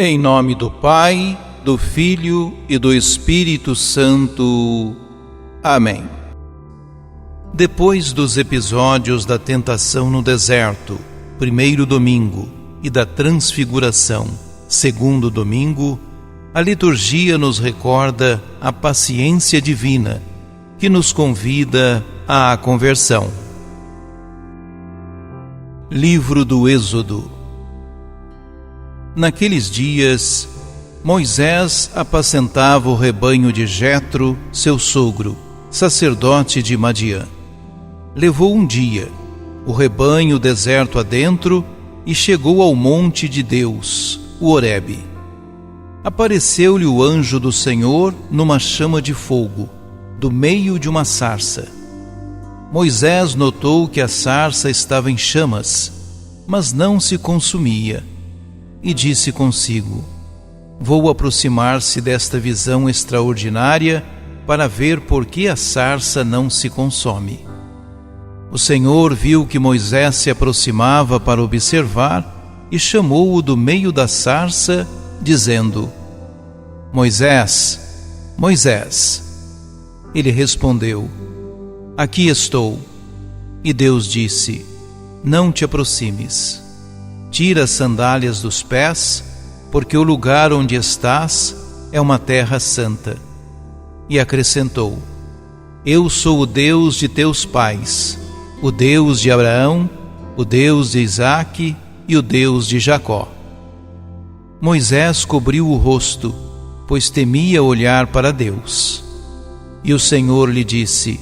Em nome do Pai, do Filho e do Espírito Santo. Amém. Depois dos episódios da tentação no deserto, primeiro domingo, e da transfiguração, segundo domingo, a liturgia nos recorda a paciência divina, que nos convida à conversão. Livro do Êxodo. Naqueles dias, Moisés apacentava o rebanho de Jetro, seu sogro, sacerdote de Madiã. Levou um dia, o rebanho deserto adentro, e chegou ao monte de Deus, o Horebe. Apareceu-lhe o anjo do Senhor numa chama de fogo, do meio de uma sarça. Moisés notou que a sarça estava em chamas, mas não se consumia, e disse consigo: vou aproximar-se desta visão extraordinária para ver por que a sarça não se consome. O Senhor viu que Moisés se aproximava para observar e chamou-o do meio da sarça, dizendo: Moisés, Moisés. Ele respondeu: aqui estou. E Deus disse: não te aproximes. Tira as sandálias dos pés, porque o lugar onde estás é uma terra santa. E acrescentou: eu sou o Deus de teus pais, o Deus de Abraão, o Deus de Isaque e o Deus de Jacó. Moisés cobriu o rosto, pois temia olhar para Deus. E o Senhor lhe disse: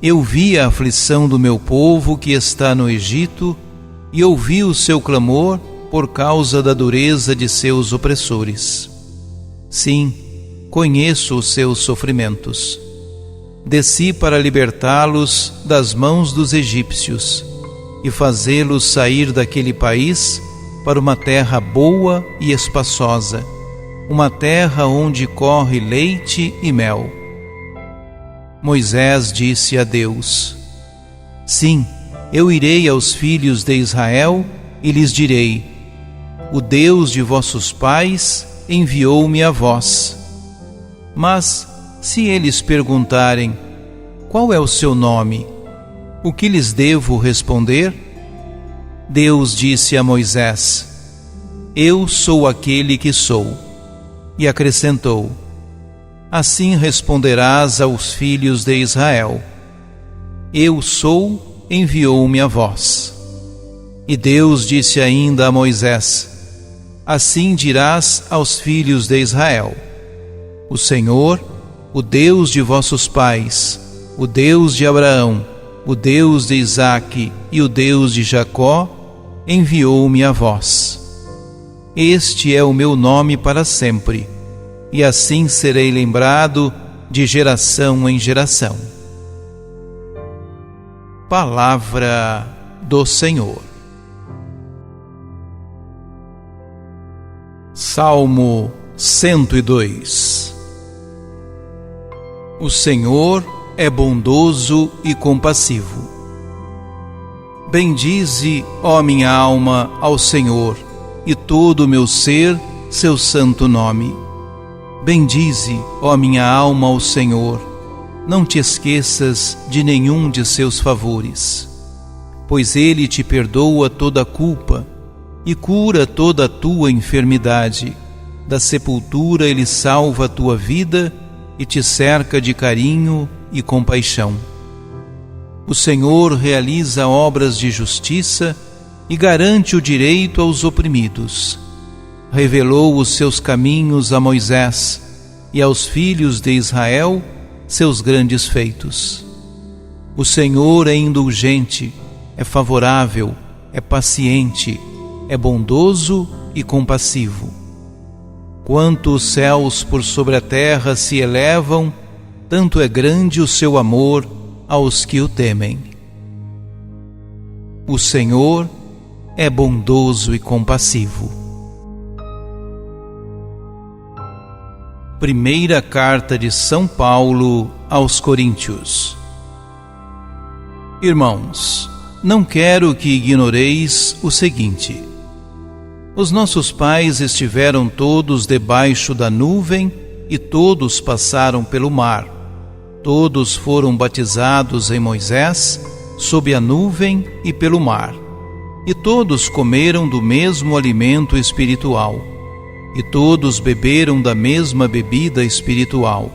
eu vi a aflição do meu povo que está no Egito, e ouvi o seu clamor por causa da dureza de seus opressores. Sim, conheço os seus sofrimentos. Desci para libertá-los das mãos dos egípcios e fazê-los sair daquele país para uma terra boa e espaçosa, uma terra onde corre leite e mel. Moisés disse a Deus: sim, eu irei aos filhos de Israel e lhes direi: o Deus de vossos pais enviou-me a vós. Mas, se eles perguntarem: qual é o seu nome? O que lhes devo responder? Deus disse a Moisés: eu sou aquele que sou. E acrescentou: assim responderás aos filhos de Israel: eu sou, enviou-me a vós. E Deus disse ainda a Moisés: assim dirás aos filhos de Israel: o Senhor, o Deus de vossos pais, o Deus de Abraão, o Deus de Isaque e o Deus de Jacó, enviou-me a vós. Este é o meu nome para sempre, e assim serei lembrado de geração em geração. Palavra do Senhor. Salmo 102. O Senhor é bondoso e compassivo. Bendize, ó minha alma, ao Senhor, e todo o meu ser, seu santo nome. Bendize, ó minha alma, ao Senhor. Não te esqueças de nenhum de seus favores, pois Ele te perdoa toda a culpa e cura toda a tua enfermidade. Da sepultura Ele salva a tua vida e te cerca de carinho e compaixão. O Senhor realiza obras de justiça e garante o direito aos oprimidos. Revelou os seus caminhos a Moisés e aos filhos de Israel seus grandes feitos. O Senhor é indulgente, é favorável, é paciente, é bondoso e compassivo. Quanto os céus por sobre a terra se elevam, tanto é grande o seu amor aos que o temem. O Senhor é bondoso e compassivo. Primeira carta de São Paulo aos Coríntios. Irmãos, não quero que ignoreis o seguinte: Os nossos pais estiveram todos debaixo da nuvem e todos passaram pelo mar. Todos foram batizados em Moisés, sob a nuvem e pelo mar. E todos comeram do mesmo alimento espiritual. E todos beberam da mesma bebida espiritual.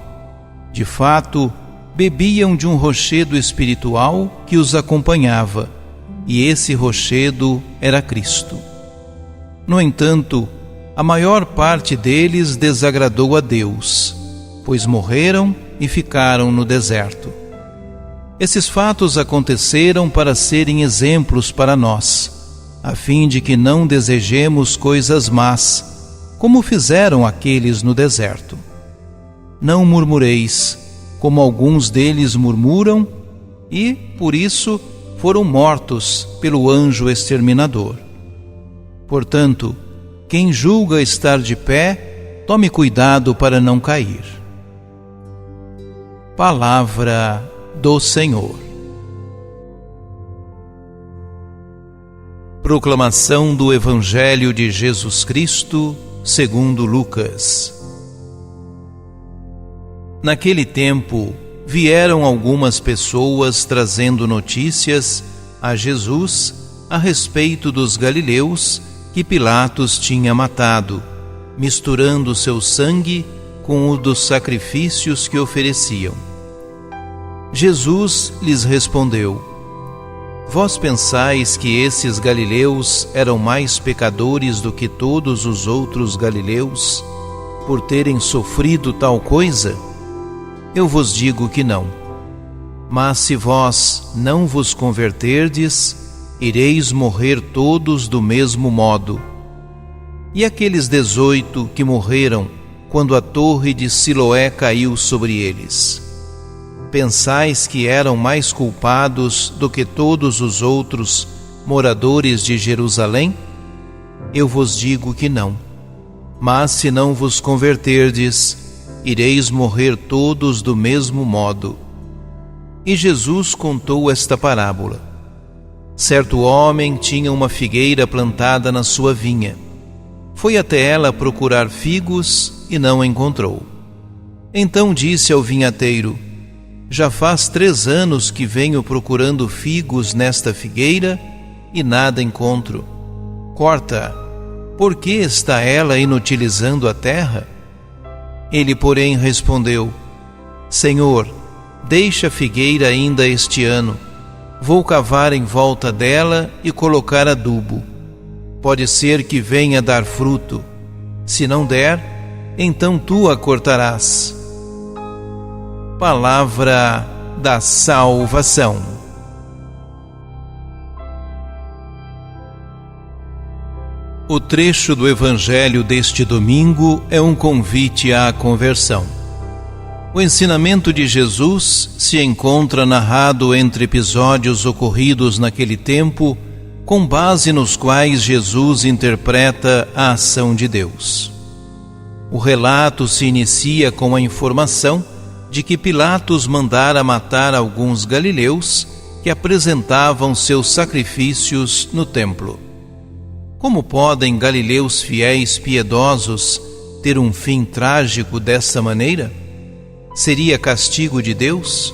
De fato, bebiam de um rochedo espiritual que os acompanhava, e esse rochedo era Cristo. No entanto, a maior parte deles desagradou a Deus, pois morreram e ficaram no deserto. Esses fatos aconteceram para serem exemplos para nós, a fim de que não desejemos coisas más, como fizeram aqueles no deserto. Não murmureis, como alguns deles murmuram, e, por isso, foram mortos pelo anjo exterminador. Portanto, quem julga estar de pé, tome cuidado para não cair. Palavra do Senhor. Proclamação do Evangelho de Jesus Cristo, segundo Lucas. Naquele tempo, vieram algumas pessoas trazendo notícias a Jesus a respeito dos galileus que Pilatos tinha matado, misturando seu sangue com o dos sacrifícios que ofereciam. Jesus lhes respondeu: Vós pensais que esses galileus eram mais pecadores do que todos os outros galileus, por terem sofrido tal coisa? Eu vos digo que não. Mas se vós não vos converterdes, ireis morrer todos do mesmo modo. E aqueles 18 que morreram quando a torre de Siloé caiu sobre eles? Pensais que eram mais culpados do que todos os outros moradores de Jerusalém? Eu vos digo que não. Mas se não vos converterdes, ireis morrer todos do mesmo modo. E Jesus contou esta parábola. Certo homem tinha uma figueira plantada na sua vinha. Foi até ela procurar figos e não encontrou. Então disse ao vinhateiro: Já faz 3 anos que venho procurando figos nesta figueira e nada encontro. Corta-a. Por que está ela inutilizando a terra? Ele, porém, respondeu: Senhor, deixa a figueira ainda este ano. Vou cavar em volta dela e colocar adubo. Pode ser que venha dar fruto. Se não der, então tu a cortarás. Palavra da salvação. O trecho do Evangelho deste domingo é um convite à conversão. O ensinamento de Jesus se encontra narrado entre episódios ocorridos naquele tempo, com base nos quais Jesus interpreta a ação de Deus. O relato se inicia com a informação de que Pilatos mandara matar alguns galileus que apresentavam seus sacrifícios no templo. Como podem galileus fiéis piedosos ter um fim trágico dessa maneira? Seria castigo de Deus?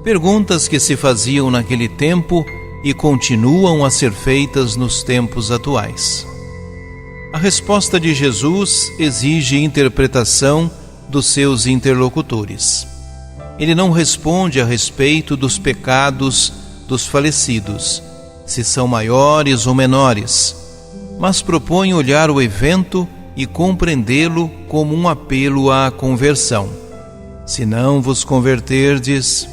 Perguntas que se faziam naquele tempo e continuam a ser feitas nos tempos atuais. A resposta de Jesus exige interpretação dos seus interlocutores. Ele não responde a respeito dos pecados dos falecidos, se são maiores ou menores, mas propõe olhar o evento e compreendê-lo como um apelo à conversão. Se não vos converterdes,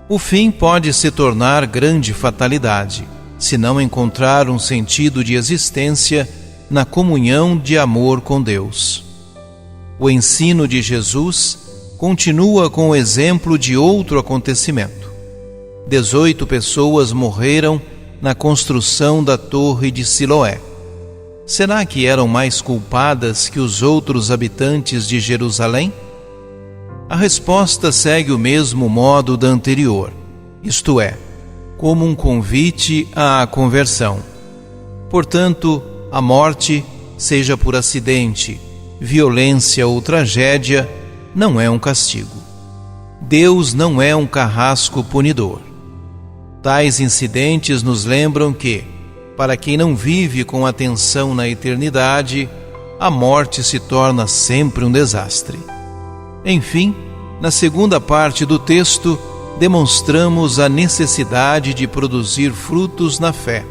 o fim pode se tornar grande fatalidade, se não encontrar um sentido de existência na comunhão de amor com Deus. O ensino de Jesus continua com o exemplo de outro acontecimento. 18 pessoas morreram na construção da torre de Siloé. Será que eram mais culpadas que os outros habitantes de Jerusalém? A resposta segue o mesmo modo da anterior, isto é, como um convite à conversão. Portanto, a morte, seja por acidente, violência ou tragédia, não é um castigo. Deus não é um carrasco punidor. Tais incidentes nos lembram que, para quem não vive com atenção na eternidade, a morte se torna sempre um desastre. Enfim, na segunda parte do texto, demonstramos a necessidade de produzir frutos na fé.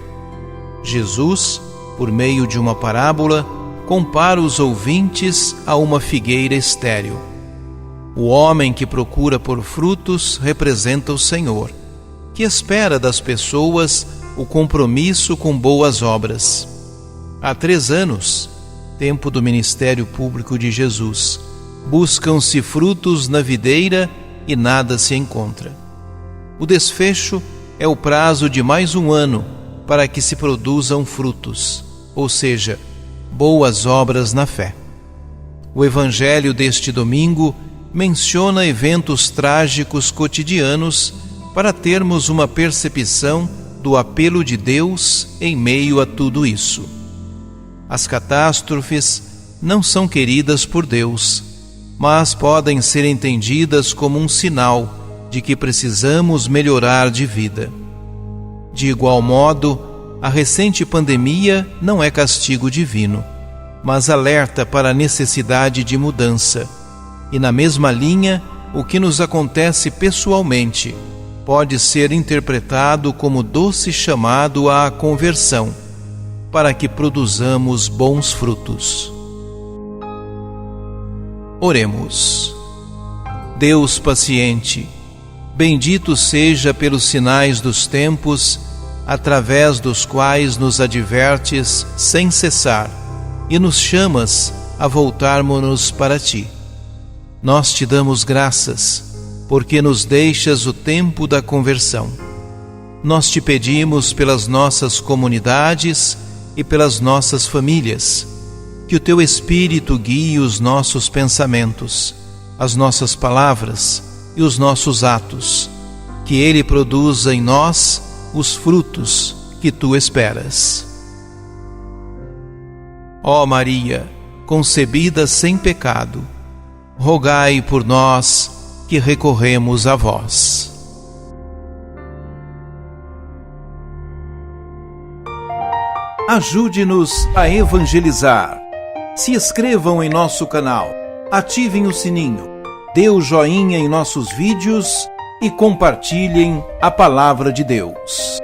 Jesus, por meio de uma parábola, compara os ouvintes a uma figueira estéril. O homem que procura por frutos representa o Senhor, que espera das pessoas o compromisso com boas obras. Há 3 anos, tempo do ministério público de Jesus, buscam-se frutos na videira e nada se encontra. O desfecho é o prazo de mais 1 ano para que se produzam frutos, ou seja, boas obras na fé. O Evangelho deste domingo menciona eventos trágicos cotidianos para termos uma percepção do apelo de Deus em meio a tudo isso. As catástrofes não são queridas por Deus, mas podem ser entendidas como um sinal de que precisamos melhorar de vida. De igual modo, a recente pandemia não é castigo divino, mas alerta para a necessidade de mudança. E na mesma linha, o que nos acontece pessoalmente pode ser interpretado como doce chamado à conversão, para que produzamos bons frutos. Oremos. Deus paciente, bendito seja pelos sinais dos tempos, através dos quais nos advertes sem cessar e nos chamas a voltarmos-nos para Ti. Nós te damos graças, porque nos deixas o tempo da conversão. Nós te pedimos pelas nossas comunidades e pelas nossas famílias, que o Teu Espírito guie os nossos pensamentos, as nossas palavras e os nossos atos, que Ele produza em nós os frutos que Tu esperas. Ó Maria, concebida sem pecado, rogai por nós que recorremos a vós. Ajude-nos a evangelizar. Se inscrevam em nosso canal, ativem o sininho, dê o joinha em nossos vídeos e compartilhem a palavra de Deus.